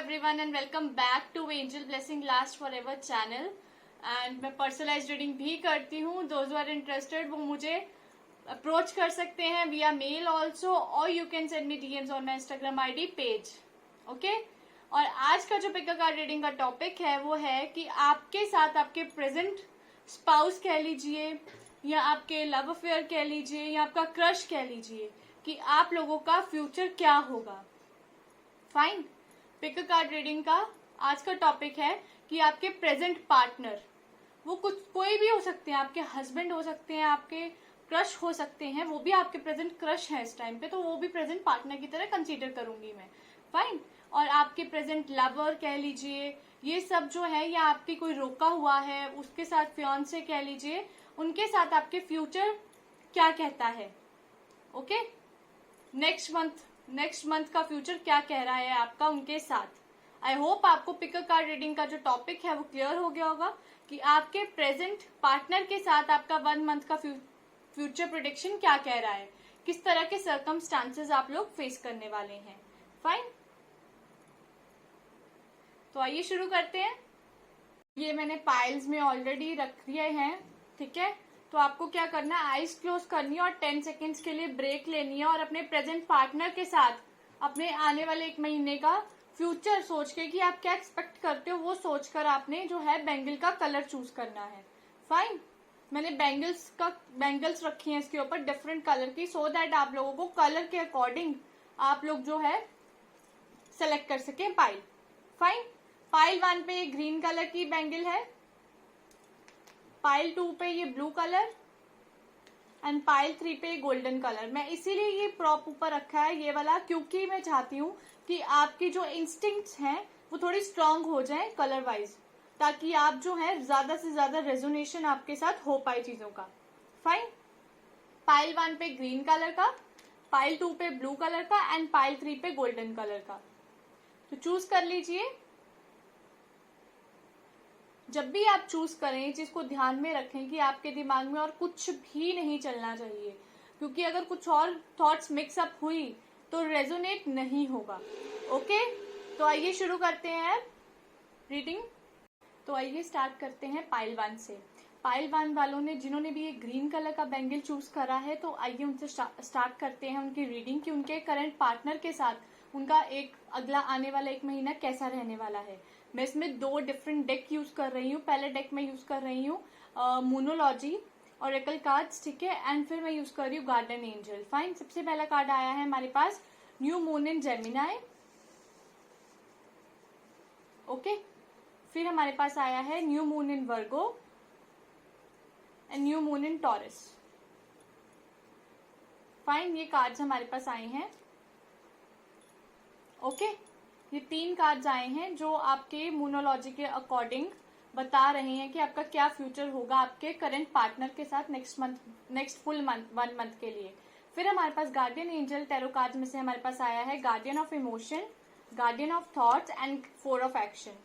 everyone and welcome back to Angel Blessing Last Forever channel। And मैं personalise reading भी करती हूँ। Those are interested वो मुझे अप्रोच कर सकते हैं विया मेल ऑल्सो, और you can send me DMs on my Instagram ID page. Okay, और आज का जो पिकअप कार्ड रीडिंग का टॉपिक है वो है कि आपके साथ आपके प्रेजेंट स्पाउस कह लीजिए या आपके लव अफेयर कह लीजिए या आपका क्रश कह लीजिए कि आप लोगों का फ्यूचर क्या होगा। फाइन, पिकअप कार्ड रीडिंग का आज का टॉपिक है कि आपके प्रेजेंट पार्टनर, वो कुछ कोई भी हो सकते हैं, आपके हस्बैंड हो सकते हैं, आपके क्रश हो सकते हैं, वो भी आपके प्रेजेंट क्रश है इस टाइम पे, तो वो भी प्रेजेंट पार्टनर की तरह कंसीडर करूंगी मैं। फाइन, और आपके प्रेजेंट लवर कह लीजिए, ये सब जो है या आपकी कोई रोका हुआ है उसके साथ फियांसे कह लीजिए, उनके साथ आपके फ्यूचर क्या कहता है। ओके, नेक्स्ट मंथ का फ्यूचर क्या कह रहा है आपका उनके साथ। आई होप आपको पिकअप कार्ड रीडिंग का जो टॉपिक है वो क्लियर हो गया होगा कि आपके प्रेजेंट पार्टनर के साथ आपका 1 मंथ का फ्यूचर प्रेडिक्शन क्या कह रहा है, किस तरह के सर्कमस्टांसेस आप लोग फेस करने वाले हैं। फाइन, तो आइए शुरू करते हैं। ये मैंने पाइल्स में ऑलरेडी रख दिए हैं, ठीक है। तो आपको क्या करना है, आईज क्लोज करनी है और 10 सेकेंड्स के लिए ब्रेक लेनी है और अपने प्रेजेंट पार्टनर के साथ अपने आने वाले 1 महीने का फ्यूचर सोच के कि आप क्या एक्सपेक्ट करते हो वो सोचकर आपने जो है बैंगल का कलर चूज करना है। फाइन, मैंने बैंगल्स रखी हैं इसके ऊपर डिफरेंट कलर की, सो दैट आप लोगों को कलर के अकॉर्डिंग आप लोग जो है सेलेक्ट कर सके पाइल। फाइन, पाइल 1 पे ये ग्रीन कलर की बैंगल है, पाइल 2 पे ये ब्लू कलर एंड पाइल 3 पे गोल्डन कलर। मैं इसीलिए ये प्रॉप ऊपर रखा है ये वाला, क्योंकि मैं चाहती हूँ कि आपकी जो इंस्टिंक्ट्स हैं वो थोड़ी स्ट्रांग हो जाए कलर वाइज, ताकि आप जो है ज्यादा से ज्यादा रेजोनेशन आपके साथ हो पाए चीजों का। फाइन, पाइल 1 पे ग्रीन कलर का, पाइल 2 पे ब्लू कलर का एंड पाइल 3 पे गोल्डन कलर का। तो चूज कर लीजिए। जब भी आप चूज करें इस चीज को ध्यान में रखें कि आपके दिमाग में और कुछ भी नहीं चलना चाहिए, क्योंकि अगर कुछ और थॉट्स मिक्सअप हुई तो रेजोनेट नहीं होगा। ओके, तो आइए शुरू करते हैं रीडिंग। तो आइए स्टार्ट करते हैं पाइल 1 से। पाइल 1 वालों ने जिन्होंने भी ये ग्रीन कलर का बैंगल चूज करा है, तो आइए उनसे स्टार्ट करते हैं उनकी रीडिंग कि उनके करंट पार्टनर के साथ उनका एक अगला आने वाला 1 महीना कैसा रहने वाला है। मैं इसमें 2 डिफरेंट डेक यूज कर रही हूँ। पहले डेक में यूज कर रही हूँ मोनोलॉजी ऑरेकल कार्ड्स, ठीक है, एंड फिर मैं यूज कर रही हूँ गार्डन एंजल। फाइन, सबसे पहला कार्ड आया है हमारे पास new moon in Gemini. Okay, फिर हमारे पास आया है new moon in Virgo and new moon in Taurus. Fine, ये कार्ड्स हमारे पास आए हैं। ओके, ये 3 कार्ड्स आए हैं जो आपके मूनोलॉजी के अकॉर्डिंग बता रहे हैं कि आपका क्या फ्यूचर होगा आपके करंट पार्टनर के साथ नेक्स्ट फुल मंथ 1 मंथ के लिए। फिर हमारे पास गार्डियन एंजल टैरो कार्ड्स में से हमारे पास आया है guardian of emotion, guardian of thoughts and 4 of action.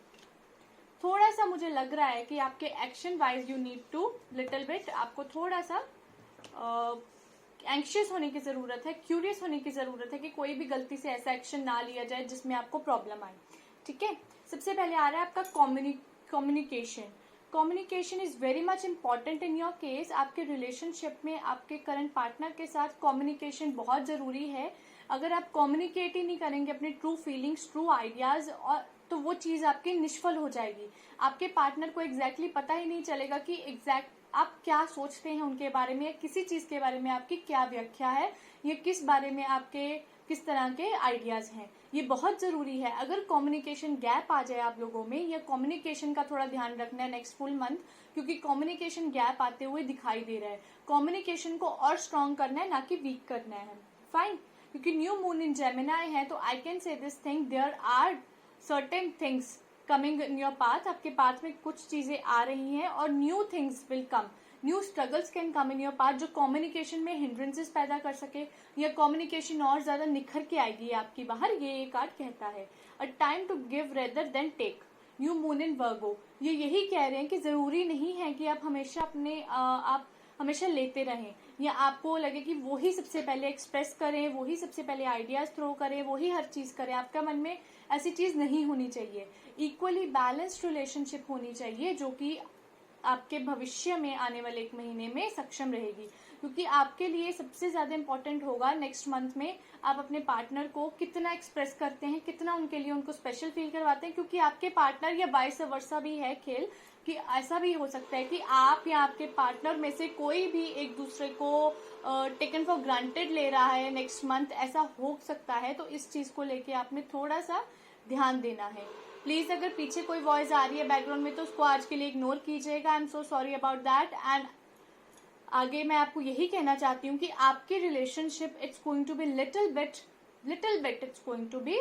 थोड़ा सा मुझे लग रहा है कि आपके action wise you need to little bit, आपको थोड़ा सा एंग्शियस होने की जरूरत है, क्यूरियस होने की जरूरत है कि कोई भी गलती से ऐसा एक्शन ना लिया जाए जिसमें आपको प्रॉब्लम आए। ठीक है, सबसे पहले आ रहा है आपका communication. Communication is very much important in your case. आपके रिलेशनशिप में आपके करंट पार्टनर के साथ कम्युनिकेशन बहुत जरूरी है। अगर आप कम्युनिकेट ही नहीं करेंगे अपने ट्रू फीलिंग्स, ट्रू आइडियाज, और तो वो चीज आपकी निष्फल हो जाएगी। आपके पार्टनर को एग्जैक्टली पता ही नहीं चलेगा कि एग्जैक्ट आप क्या सोचते हैं उनके बारे में, किसी चीज के बारे में आपकी क्या व्याख्या है, या किस बारे में आपके किस तरह के आइडियाज हैं। ये बहुत जरूरी है। अगर कम्युनिकेशन गैप आ जाए आप लोगों में, या कम्युनिकेशन का थोड़ा ध्यान रखना है नेक्स्ट फुल मंथ, क्योंकि कम्युनिकेशन गैप आते हुए दिखाई दे रहा है। कम्युनिकेशन को और स्ट्रांग करना है, ना कि वीक करना है। फाइन, क्योंकि न्यू मून इन जेमिनाई है, तो I can say this thing, there are certain things coming in your path. आपके पाथ में कुछ चीजें आ रही हैं और new things will come, new struggles can come in your path, जो कम्युनिकेशन में हिंड्रेंसेस पैदा कर सके, या कम्युनिकेशन और ज्यादा निखर के आएगी आपकी बाहर। ये कार्ड कहता है a time to give rather than take. New moon in Virgo, ये यही कह रहे हैं कि जरूरी नहीं है कि आप हमेशा अपने आप हमेशा लेते रहें, या आपको लगे कि वो ही सबसे पहले एक्सप्रेस करें, वो ही सबसे पहले आइडियाज थ्रो करें, वो ही हर चीज करें। आपका मन में ऐसी चीज नहीं होनी चाहिए। इक्वली बैलेंस्ड रिलेशनशिप होनी चाहिए, जो कि आपके भविष्य में आने वाले 1 महीने में सक्षम रहेगी। क्योंकि आपके लिए सबसे ज्यादा इंपॉर्टेंट होगा नेक्स्ट मंथ में आप अपने पार्टनर को कितना एक्सप्रेस करते हैं, कितना उनके लिए उनको स्पेशल फील करवाते हैं। क्योंकि आपके पार्टनर या वाइस वर्सा भी है खेल, कि ऐसा भी हो सकता है कि आप या आपके पार्टनर में से कोई भी एक दूसरे को टेकन फॉर ग्रांटेड ले रहा है नेक्स्ट मंथ, ऐसा हो सकता है। तो इस चीज को लेके आपने थोड़ा सा ध्यान देना है। प्लीज अगर पीछे कोई वॉइस आ रही है बैकग्राउंड में तो उसको आज के लिए इग्नोर कीजिएगा। I am so sorry about that. And आगे मैं आपको यही कहना चाहती हूँ कि आपकी relationship it's going to be little bit it's going to be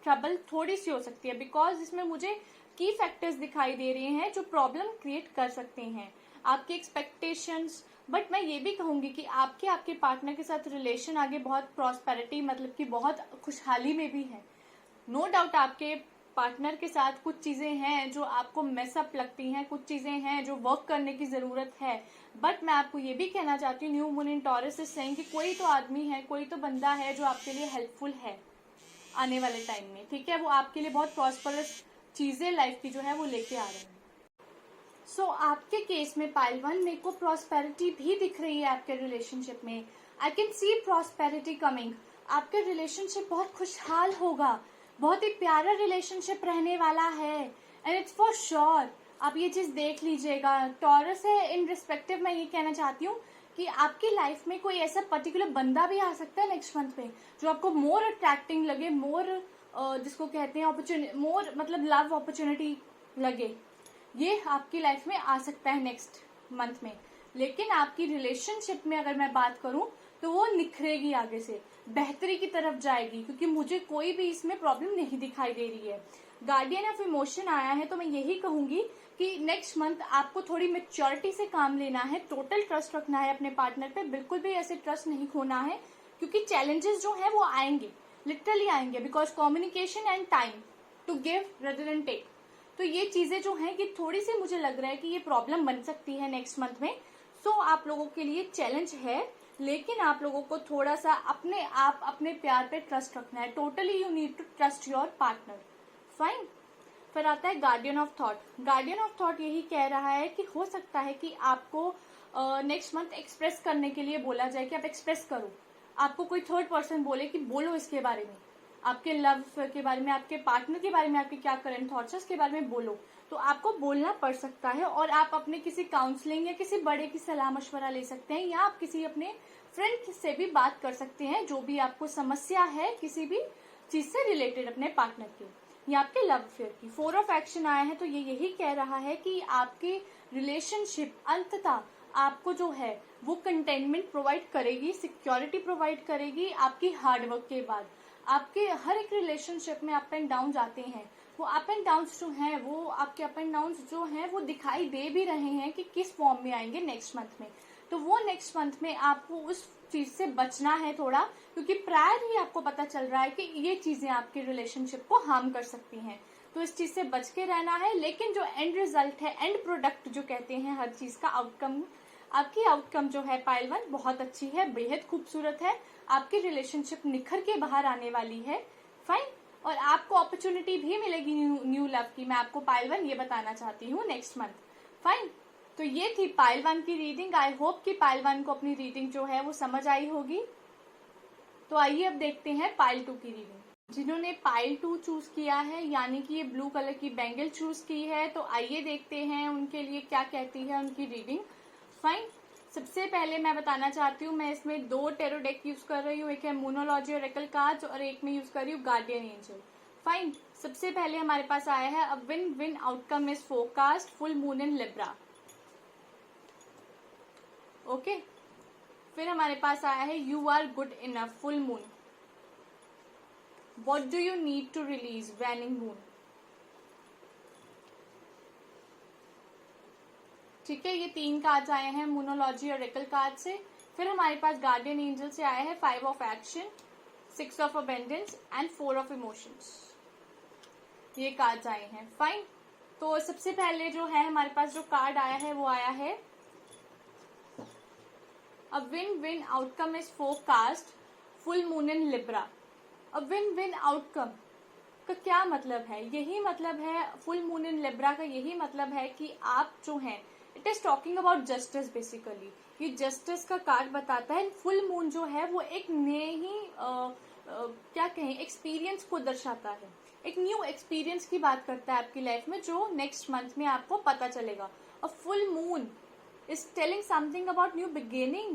trouble, थोड़ी सी हो सकती है, बिकॉज इसमें मुझे की फैक्टर्स दिखाई दे रहे हैं जो प्रॉब्लम क्रिएट कर सकते हैं, आपके एक्सपेक्टेशंस। बट मैं ये भी कहूंगी कि आपके पार्टनर के साथ रिलेशन आगे बहुत प्रॉस्पेरिटी, मतलब कि बहुत खुशहाली में भी है। नो डाउट आपके पार्टनर के साथ कुछ चीजें हैं जो आपको मेसअप लगती हैं, कुछ चीजें हैं जो वर्क करने की जरूरत है। बट मैं आपको ये भी कहना चाहती हूँ, new moon in taurus is saying कि कोई तो आदमी है, कोई तो बंदा है जो आपके लिए हेल्पफुल है आने वाले टाइम में, ठीक है। वो आपके लिए बहुत प्रॉस्परस चीजें लाइफ की जो है वो लेके आ रहे हैं। सो आपके केस में पाइल 1 मेरे को प्रॉस्पेरिटी भी दिख रही है आपके रिलेशनशिप में। आई कैन सी प्रॉस्पेरिटी कमिंग। आपका रिलेशनशिप बहुत खुशहाल होगा, बहुत ही प्यारा रिलेशनशिप रहने वाला है, एंड इट्स फॉर श्योर। आप ये चीज देख लीजिएगा। टॉरस है इन रिस्पेक्टिव, मैं ये कहना चाहती हूँ कि आपकी लाइफ में कोई ऐसा पर्टिकुलर बंदा भी आ सकता है नेक्स्ट मंथ में जो आपको मोर अट्रैक्टिंग लगे, मोर जिसको कहते हैं अपॉर्चुनिटी, मोर मतलब लव अपॉर्चुनिटी लगे। ये आपकी लाइफ में आ सकता है नेक्स्ट मंथ में। लेकिन आपकी रिलेशनशिप में अगर मैं बात करूं तो वो निखरेगी, आगे से बेहतरी की तरफ जाएगी, क्योंकि मुझे कोई भी इसमें प्रॉब्लम नहीं दिखाई दे रही है। गार्डियन ऑफ इमोशन आया है, तो मैं यही कहूंगी कि नेक्स्ट मंथ आपको थोड़ी मेच्योरिटी से काम लेना है, टोटल ट्रस्ट रखना है अपने पार्टनर पे, बिल्कुल भी ऐसे ट्रस्ट नहीं खोना है। क्योंकि चैलेंजेस जो है वो आएंगे, लिटरली आएंगे, because communication and time to give rather than take. तो ये चीजें जो हैं कि थोड़ी सी मुझे लग रहा है कि ये प्रॉब्लम बन सकती है नेक्स्ट मंथ में। सो आप लोगों के लिए चैलेंज है, लेकिन आप लोगों को थोड़ा सा अपने प्यार पे ट्रस्ट रखना है। Totally you need to trust your partner. Fine. फिर आता है guardian of thought. Guardian of thought यही कह रहा है कि हो सकता है कि आपको नेक्स्ट मंथ एक्सप्रेस करने के लिए बोला जाए कि आप एक्सप्रेस करो। आपको कोई थर्ड पर्सन बोले कि बोलो इसके बारे में, आपके लव के बारे में, आपके पार्टनर के बारे में, आपके क्या करंट थॉट्स है उसके बारे में बोलो। तो आपको बोलना पड़ सकता है, और आप अपने किसी काउंसलिंग या किसी बड़े की सलाह मशवरा ले सकते हैं, या आप किसी अपने फ्रेंड से भी बात कर सकते हैं जो भी आपको समस्या है किसी भी चीज से रिलेटेड अपने पार्टनर की या आपके लव अफेयर की। 4 ऑफ एक्शन आया है, तो ये यही कह रहा है कि आपकी रिलेशनशिप अंततः आपको जो है वो कंटेनमेंट प्रोवाइड करेगी, सिक्योरिटी प्रोवाइड करेगी आपकी हार्डवर्क के बाद। आपके हर एक रिलेशनशिप में अप एंड डाउन आते हैं, वो अप एंड डाउन जो हैं वो आपके अप एंड डाउन जो हैं वो दिखाई दे भी रहे हैं कि किस फॉर्म में आएंगे नेक्स्ट मंथ में। तो वो नेक्स्ट मंथ में आपको उस चीज से बचना है थोड़ा, क्योंकि प्रायर ही आपको पता चल रहा है कि ये चीजें आपके रिलेशनशिप को हार्म कर सकती हैं। तो इस चीज से बच के रहना है। लेकिन जो एंड रिजल्ट है, एंड प्रोडक्ट जो कहते हैं हर चीज का आउटकम, आपकी आउटकम जो है पाइल 1 बहुत अच्छी है, बेहद खूबसूरत है। आपकी रिलेशनशिप निखर के बाहर आने वाली है। फाइन। और आपको अपॉर्चुनिटी भी मिलेगी न्यू लव की। मैं आपको पाइल 1 ये बताना चाहती हूँ नेक्स्ट मंथ। फाइन। तो ये थी पाइल 1 की रीडिंग। आई होप कि पाइल 1 को अपनी रीडिंग जो है वो समझ आई होगी। तो आइए अब देखते हैं पाइल 2 की रीडिंग। जिन्होंने पाइल 2 चूज किया है, यानी कि ये ब्लू कलर की बैंगल चूज की है, तो आइए देखते हैं उनके लिए क्या कहती है उनकी रीडिंग। फाइन। सबसे पहले मैं बताना चाहती हूँ, मैं इसमें 2 टेरो डेक यूज कर रही हूँ। एक है मोनोलॉजी ओरेकल कार्ड्स और एक में यूज कर रही हूँ गार्डियन एंजल। फाइन। सबसे पहले हमारे पास आया है a win win outcome is forecast, full moon in Libra. Okay. फिर हमारे पास आया है you are good enough, full moon. What do you need to release, waning moon. ठीक है, ये 3 कार्ड्स आए हैं मोनोलॉजी और ओरेकल कार्ड से। फिर हमारे पास गार्डियन एंजल से आया है 5 of action, 6 of abundance and 4 of emotions. ये कार्ड्स आए हैं। फाइन। तो सबसे पहले जो है हमारे पास जो कार्ड आया है वो आया है a win win outcome is forecast, full moon in Libra. A win win outcome का क्या मतलब है? यही मतलब है फुल मून इन लिब्रा का, यही मतलब है कि आप जो हैं, it is talking about justice basically. ये जस्टिस का कार्ड बताता है। फुल मून जो है वो एक नए ही क्या कहें, एक्सपीरियंस को दर्शाता है। एक न्यू एक्सपीरियंस की बात करता है आपकी लाइफ में, जो नेक्स्ट मंथ में आपको पता चलेगा। A full moon is telling something about new beginning,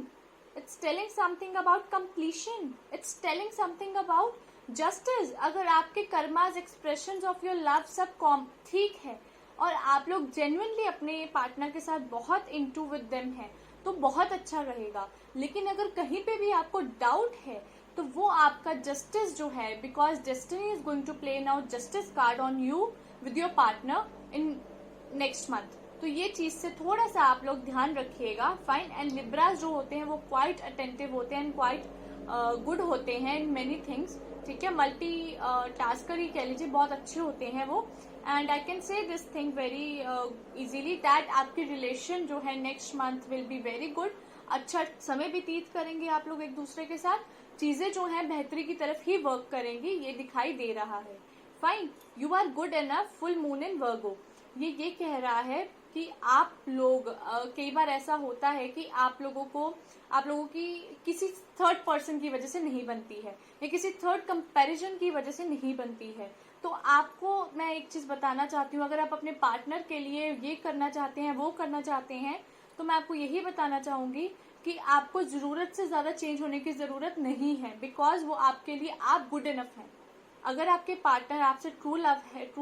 it's telling something about completion, it's telling something about justice। अगर आपके karmas, expressions of your love सब ठीक है और आप लोग जेन्युइनली अपने पार्टनर के साथ बहुत इनटू विद देम है, तो बहुत अच्छा रहेगा। लेकिन अगर कहीं पे भी आपको डाउट है, तो वो आपका जस्टिस जो है, because destiny is going to play now justice card on you with your partner in next month. तो ये चीज से थोड़ा सा आप लोग ध्यान रखिएगा। फाइन। एंड लिब्रास जो होते हैं वो क्वाइट अटेंटिव होते हैं एंड क्वाइट गुड होते हैं इन मेनी थिंग्स। ठीक है, मल्टी टास्कर ही कह लीजिए, बहुत अच्छे होते हैं वो। And I can say this thing very easily that आपकी रिलेशन जो है next month will be very good. अच्छा समय व्यतीत करेंगे आप लोग एक दूसरे के साथ, चीजें जो है बेहतरी की तरफ ही वर्क करेंगी, ये दिखाई दे रहा है। Fine. You are good enough, full moon in Virgo. ये कह रहा है कि आप लोग कई बार ऐसा होता है कि आप लोगों की किसी थर्ड पर्सन की वजह से नहीं बनती है, या किसी थर्ड कंपैरिजन की वजह से नहीं बनती है। तो आपको मैं एक चीज बताना चाहती हूँ, अगर आप अपने पार्टनर के लिए ये करना चाहते हैं, वो करना चाहते हैं, तो मैं आपको यही बताना चाहूंगी कि आपको जरूरत से ज्यादा चेंज होने की जरूरत नहीं है, बिकॉज वो आपके लिए आप गुड इनफ हैं। अगर आपके पार्टनर आपसे ट्रू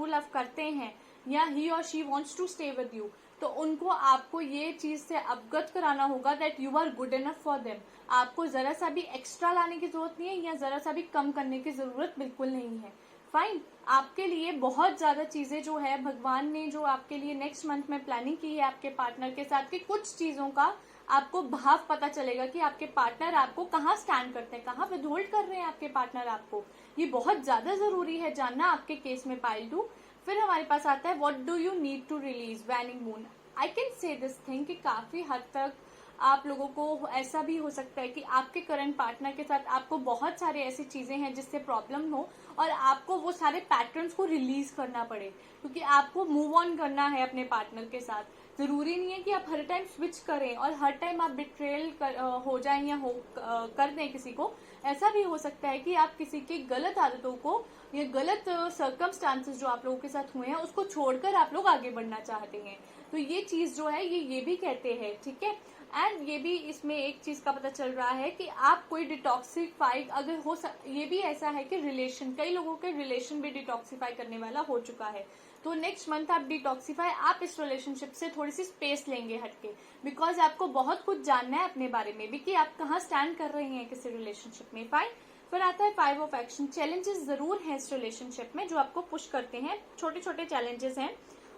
लव करते हैं, या ही और she wants to stay with you, तो उनको आपको ये चीज से अवगत कराना होगा that you are good enough for them. आपको जरा सा भी एक्स्ट्रा लाने की जरूरत नहीं है, या जरा सा भी कम करने की जरूरत बिल्कुल नहीं है। फाइन। आपके लिए बहुत ज्यादा चीजें जो है भगवान ने जो आपके लिए नेक्स्ट मंथ में प्लानिंग की है आपके पार्टनर के साथ, की कुछ चीजों का आपको भाव पता चलेगा कि आपके पार्टनर आपको कहाँ स्टैंड करते हैं, कहाँ विदहोल्ड कर रहे हैं आपके पार्टनर आपको। ये बहुत ज्यादा जरूरी है जानना आपके केस में पाइल 2। फिर हमारे पास आता है what do you need to release, waning moon. I can say this thing कि काफी हद तक आप लोगों को ऐसा भी हो सकता है कि आपके करंट पार्टनर के साथ आपको बहुत सारे ऐसी चीजें हैं जिससे प्रॉब्लम हो, और आपको वो सारे पैटर्न्स को रिलीज करना पड़े, क्योंकि आपको मूव ऑन करना है अपने पार्टनर के साथ। जरूरी नहीं है कि आप हर टाइम स्विच करें और हर टाइम आप बिट्रेल हो जाएं या कर दें किसी को। ऐसा भी हो सकता है कि आप किसी की गलत आदतों को या गलत सर्कमस्टांसेस जो आप लोगों के साथ हुए हैं उसको छोड़कर आप लोग आगे बढ़ना चाहते हैं। तो ये चीज जो है ये भी कहते हैं। ठीक है। एंड ये भी इसमें एक चीज का पता चल रहा है कि आप कोई डिटॉक्सिफाई अगर ये भी ऐसा है कि रिलेशन, कई लोगों के रिलेशन भी डिटॉक्सिफाई करने वाला हो चुका है। तो नेक्स्ट मंथ आप डिटॉक्सिफाई, आप इस रिलेशनशिप से थोड़ी सी स्पेस लेंगे हटके, बिकॉज आपको बहुत कुछ जानना है अपने बारे में भी कि आप कहाँ स्टैंड कर रहे हैं किसी रिलेशनशिप में। फाइन। फिर आता है 5 ऑफ एक्शन। चैलेंजेस जरूर हैं इस रिलेशनशिप में जो आपको पुश करते हैं, छोटे छोटे चैलेंजेस हैं,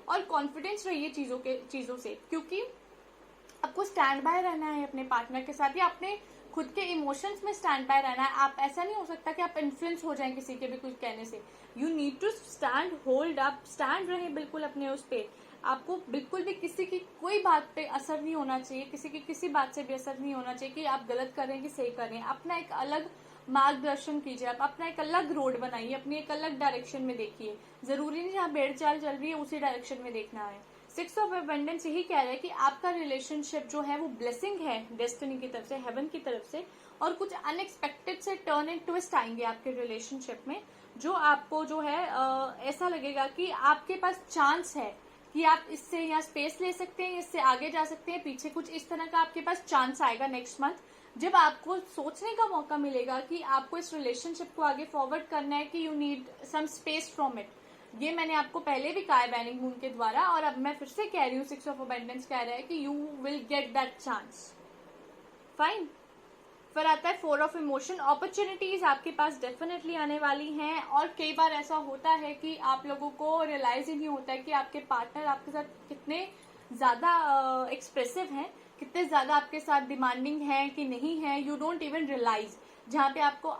और कॉन्फिडेंस रहिए चीजों से, क्योंकि आपको स्टैंड बाय रहना है अपने पार्टनर के साथ, या अपने खुद के इमोशंस में स्टैंड बाय रहना है। आप ऐसा नहीं हो सकता कि आप इन्फ्लुएंस हो जाएं किसी के भी कुछ कहने से। You need to stand, hold up, stand रहे बिल्कुल अपने उस पे। आपको बिल्कुल भी किसी की कोई बात पे असर नहीं होना चाहिए, किसी की किसी बात से भी असर नहीं होना चाहिए कि आप गलत करें कि सही करें। अपना एक अलग मार्गदर्शन कीजिए, आप अपना एक अलग रोड बनाइए, अपनी एक अलग डायरेक्शन में देखिए। जरूरी नहीं जहाँ भेड़ चाल चल रही है उसी डायरेक्शन में देखना है। 6 ऑफ एबंडेंस यही कह रहा है कि आपका रिलेशनशिप जो है वो ब्लेसिंग है डेस्टिनी की तरफ से, हेवन की तरफ से, और कुछ अनएक्सपेक्टेड से टर्न एंड ट्विस्ट आएंगे आपके रिलेशनशिप में, जो आपको जो है ऐसा लगेगा कि आपके पास चांस है कि आप इससे यहाँ स्पेस ले सकते हैं, इससे आगे जा सकते हैं, पीछे कुछ इस तरह का आपके पास चांस आएगा नेक्स्ट मंथ, जब आपको सोचने का मौका मिलेगा कि आपको इस रिलेशनशिप को आगे फॉरवर्ड करना है, कि you need some space from it. ये मैंने आपको पहले भी कहा है वैनिंग मून के द्वारा, और अब मैं फिर से कह रही हूँ, 6 ऑफ अबंडेंस कह रहा है कि you will get that chance. Fine. फिर आता है 4 ऑफ इमोशन। अपॉर्चुनिटीज आपके पास डेफिनेटली आने वाली हैं, और कई बार ऐसा होता है कि आप लोगों को रियलाइज ही नहीं होता है कि आपके पार्टनर आपके साथ कितने ज्यादा एक्सप्रेसिव हैं, कितने ज्यादा आपके साथ डिमांडिंग है कि नहीं है। यू डोंट इवन रियलाइज, जहाँ पे आपको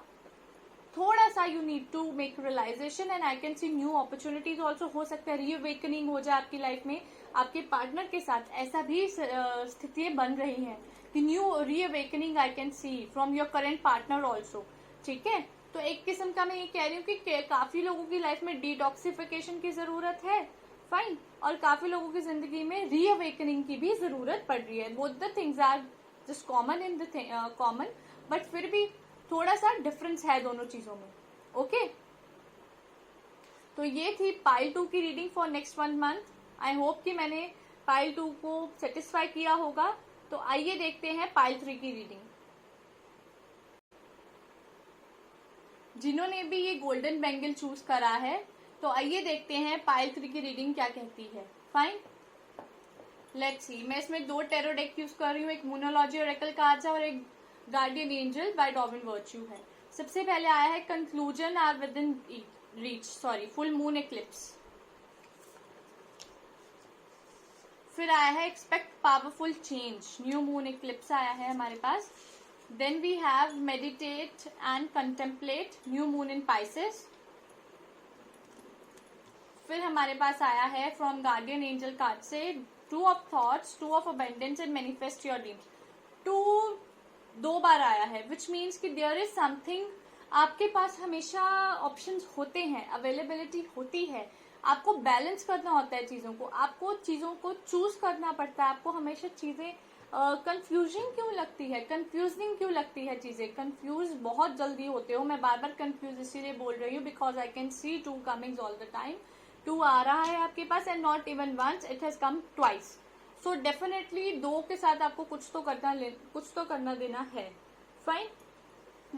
थोड़ा सा you need to make realisation, and I can see new opportunities also. हो सकता है रीअवेकनिंग हो जाए आपकी लाइफ में आपके पार्टनर के साथ, ऐसा भी स्थितियां बन रही हैं new reawakening I can C from your current partner also, ठीक है। तो एक किस्म का मैं ये कह रही हूँ कि काफी लोगों की लाइफ में डिटॉक्सिफिकेशन की जरूरत है, फाइन, और काफी लोगों की जिंदगी में रीअवेकनिंग की भी जरूरत पड़ रही है। Both the things are just common in the common, but फिर भी थोड़ा सा डिफरेंस है दोनों चीजों में, ओके। तो ये थी पाइल 2 की reading for next 1 month. I hope कि मैंने पाइल 2 को सेटिस्फाई किया होगा। तो आइए देखते हैं पाइल 3 की रीडिंग। जिन्होंने भी ये गोल्डन बैंगल चूज करा है, तो आइए देखते हैं पाइल 3 की रीडिंग क्या कहती है। Fine, let's see. मैं इसमें 2 टैरो डेक यूज कर रही हूँ, एक मोनोलॉजी ओरेकल कार्ड्स है और एक guardian angel by Doreen Virtue है। सबसे पहले आया है conclusion are within reach, sorry, full moon eclipse. फिर आया है expect powerful change, new moon eclipse आया है हमारे पास। Then we have meditate and contemplate, new moon in Pisces. फिर हमारे पास आया है फ्रॉम गार्डियन एंजल कार्ड से 2 of thoughts, 2 of abundance and manifest your dreams. 2 2 बार आया है, विच मीन्स कि देयर इज समथिंग, आपके पास हमेशा ऑप्शंस होते हैं, अवेलेबिलिटी होती है। आपको बैलेंस करना होता है चीजों को, आपको चीजों को चूज करना पड़ता है। आपको हमेशा चीजें कंफ्यूजिंग क्यों लगती है, कंफ्यूजिंग क्यों लगती है चीजें, कंफ्यूज बहुत जल्दी होते हो। मैं बार बार कंफ्यूज इसीलिए बोल रही हूँ because I can see 2 comings all the time. 2 आ रहा है आपके पास and not even once, it has come twice. So definitely 2 के साथ आपको कुछ तो करना देना है, फाइन।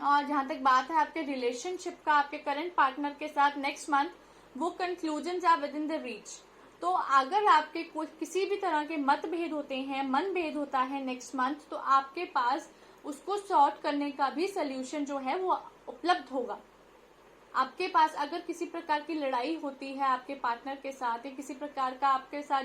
और जहां तक बात है आपके रिलेशनशिप का, आपके करंट पार्टनर के साथ नेक्स्ट मंथ, वो conclusions are within the reach. तो अगर आपके कोई किसी भी तरह के मतभेद होते हैं, मनभेद होता है नेक्स्ट मंथ, तो आपके पास उसको सॉर्ट करने का भी सोल्यूशन जो है वो उपलब्ध होगा। आपके पास अगर किसी प्रकार की लड़ाई होती है आपके पार्टनर के साथ, या किसी प्रकार का आपके साथ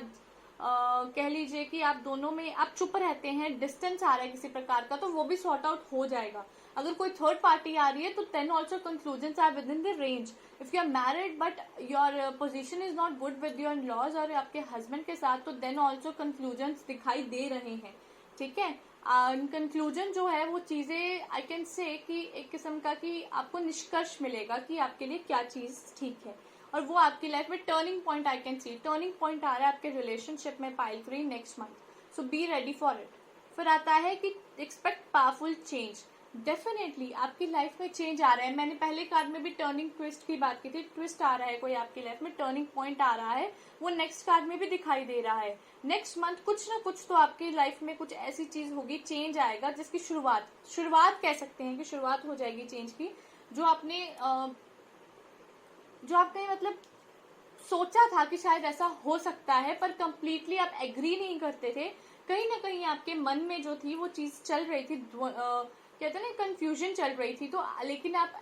कह लीजिए कि आप दोनों में आप चुप रहते हैं, डिस्टेंस आ रहा है किसी प्रकार का, तो वो भी सॉर्ट आउट हो जाएगा। अगर कोई थर्ड पार्टी आ रही है तो then also conclusions are within the range. If you are married but your position is not good with your laws और आपके हस्बैंड के साथ, तो देन ऑल्सो कंक्लूजन्स दिखाई दे रहे हैं, ठीक है। कंक्लूजन जो है वो चीजें आई कैन से कि एक किस्म का कि आपको निष्कर्ष मिलेगा कि आपके लिए क्या चीज ठीक है, और वो आपकी लाइफ में turning point I can see. Turning point आ रहा है आपके रिलेशनशिप में pile 3 next month, so be ready for it. फिर आता है कि एक्सपेक्ट पावरफुल चेंज। डेफिनेटली आपकी लाइफ में चेंज आ रहा है। मैंने पहले कार्ड में भी टर्निंग ट्विस्ट की बात की थी, ट्विस्ट आ रहा है कोई आपकी लाइफ में, टर्निंग पॉइंट आ रहा है, वो नेक्स्ट कार्ड में भी दिखाई दे रहा है। नेक्स्ट मंथ कुछ ना कुछ तो आपकी लाइफ में कुछ ऐसी चीज होगी, चेंज आएगा जिसकी शुरुआत कह सकते हैं कि शुरुआत हो जाएगी चेंज की, जो आपने मतलब सोचा था कि शायद ऐसा हो सकता है, पर कंप्लीटली आप एग्री नहीं करते थे। कहीं ना कहीं आपके मन में जो थी वो चीज चल रही थी, कहते हैं ना, कंफ्यूजन चल रही थी, तो लेकिन आप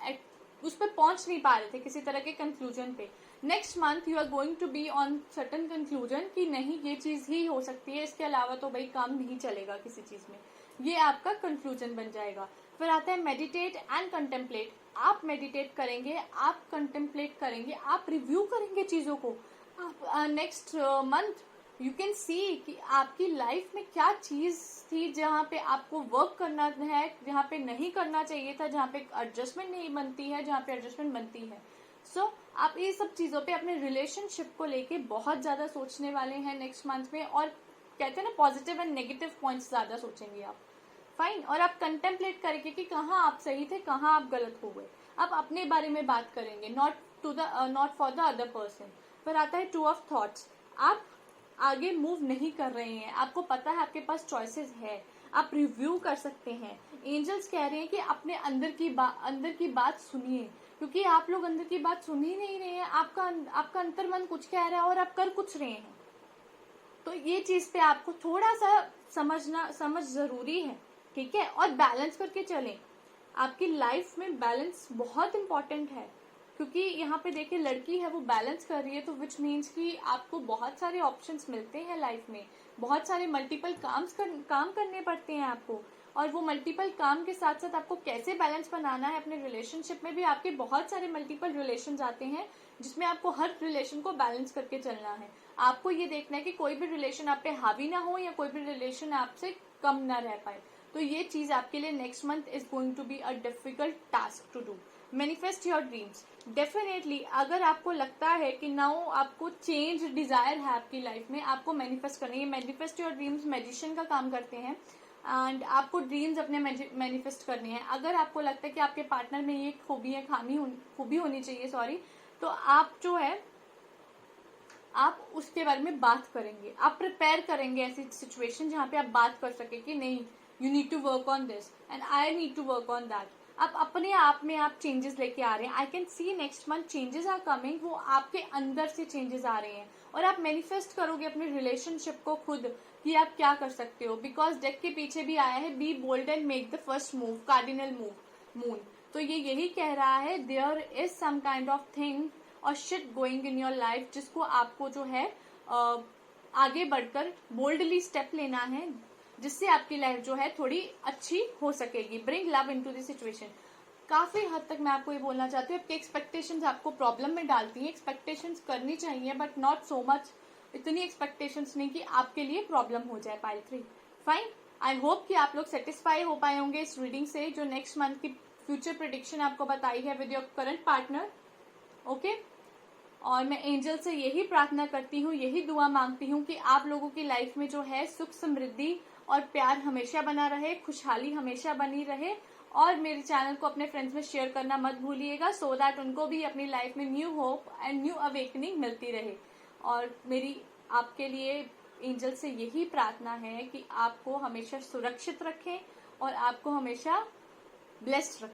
उस पर पहुंच नहीं पा रहे थे किसी तरह के कंक्लूजन पे। Next month you are going to be on certain conclusion कि नहीं, ये चीज ही हो सकती है, इसके अलावा तो भाई काम नहीं चलेगा किसी चीज में, ये आपका कंक्लूजन बन जाएगा। फिर आता है मेडिटेट एंड कंटेम्पलेट। आप मेडिटेट करेंगे, आप कंटेम्पलेट करेंगे, आप रिव्यू करेंगे चीजों को। आप next month you can see कि आपकी लाइफ में क्या चीज थी जहाँ पे आपको वर्क करना है, जहाँ पे नहीं करना चाहिए था, जहाँ पे एडजस्टमेंट नहीं बनती है, जहाँ पे एडजस्टमेंट बनती है। सो आप ये सब चीजों पे अपने रिलेशनशिप को लेके बहुत ज्यादा सोचने वाले हैं नेक्स्ट मंथ में, और कहते हैं ना पॉजिटिव एंड नेगेटिव पॉइंट्स ज्यादा सोचेंगे आप, फाइन। और आप कंटेम्पलेट करेंगे कि कहाँ आप सही थे, कहाँ आप गलत हो गए। आप अपने बारे में बात करेंगे, not for the other person. फिर आता है 2 ऑफ थॉट्स। आप आगे मूव नहीं कर रहे हैं, आपको पता है आपके पास चॉइसेस है, आप रिव्यू कर सकते हैं। एंजल्स कह रहे हैं कि अपने अंदर की बात सुनिए, क्योंकि आप लोग अंदर की बात सुन ही नहीं रहे हैं। आपका अंतर्मन कुछ कह रहा है और आप कर कुछ रहे हैं। तो ये चीज पे आपको थोड़ा सा समझ जरूरी है, ठीक है। और बैलेंस करके चलें। आपकी लाइफ में बैलेंस बहुत इंपॉर्टेंट है, क्योंकि यहाँ पे देखिए लड़की है वो बैलेंस कर रही है, तो विच मीन्स कि आपको बहुत सारे ऑप्शंस मिलते हैं लाइफ में, बहुत सारे मल्टीपल काम करने पड़ते हैं आपको। और वो मल्टीपल काम के साथ साथ आपको कैसे बैलेंस बनाना है अपने रिलेशनशिप में भी। आपके बहुत सारे मल्टीपल रिलेशन आते हैं जिसमें आपको हर रिलेशन को बैलेंस करके चलना है। आपको ये देखना है कि कोई भी रिलेशन आप पे हावी ना हो या कोई भी रिलेशन आपसे कम ना रह पाए। तो ये चीज आपके लिए next month is going to be a difficult task to do. Manifest your dreams. Definitely अगर आपको लगता है कि नाउ आपको चेंज डिजायर है आपकी लाइफ में, आपको मैनिफेस्ट करनी है। मैनिफेस्ट योर ड्रीम्स मैजिशियन का काम करते हैं एंड आपको ड्रीम्स अपने मैनिफेस्ट करने हैं। अगर आपको लगता है कि आपके पार्टनर में ये खूबी है, खूबी होनी चाहिए सॉरी, तो आप जो है आप उसके बारे में बात करेंगे, आप प्रिपेयर करेंगे ऐसी सिचुएशन जहां पे आप बात कर सके कि नहीं, you need to work on this and I need to work on that. आप अपने आप में आप चेंजेस लेके आ रहे हैं। I can see next month changes are coming, वो आपके अंदर से चेंजेस आ रहे हैं और आप मैनिफेस्ट करोगे अपने रिलेशनशिप को खुद कि आप क्या कर सकते हो। बिकॉज डेक के पीछे भी आया है be bold and make the first move, cardinal move, moon. तो ये यही कह रहा है there is some kind of thing और shit going in your life जिसको आपको जो है आगे बढ़कर बोल्डली स्टेप लेना है, जिससे आपकी लाइफ जो है थोड़ी अच्छी हो सकेगी। Bring love into the situation. काफी हद तक मैं आपको ये बोलना चाहती हूँ, आपकी एक्सपेक्टेशंस आपको प्रॉब्लम में डालती हैं। एक्सपेक्टेशंस करनी चाहिए बट नॉट सो मच, इतनी एक्सपेक्टेशंस नहीं कि आपके लिए प्रॉब्लम हो जाए। Pile 3 fine. आई होप कि आप लोग सेटिस्फाई हो पाए होंगे इस रीडिंग से, जो नेक्स्ट मंथ की फ्यूचर प्रेडिक्शन आपको बताई है with your current partner. Okay, और मैं एंजल से यही प्रार्थना करती हूँ, यही दुआ मांगती हूँ कि आप लोगों की लाइफ में जो है सुख समृद्धि और प्यार हमेशा बना रहे, खुशहाली हमेशा बनी रहे। और मेरे चैनल को अपने फ्रेंड्स में शेयर करना मत भूलिएगा, सो दैट उनको भी अपनी लाइफ में new hope and new awakening मिलती रहे। और मेरी आपके लिए एंजल से यही प्रार्थना है कि आपको हमेशा सुरक्षित रखें और आपको हमेशा ब्लेस्ड रखें।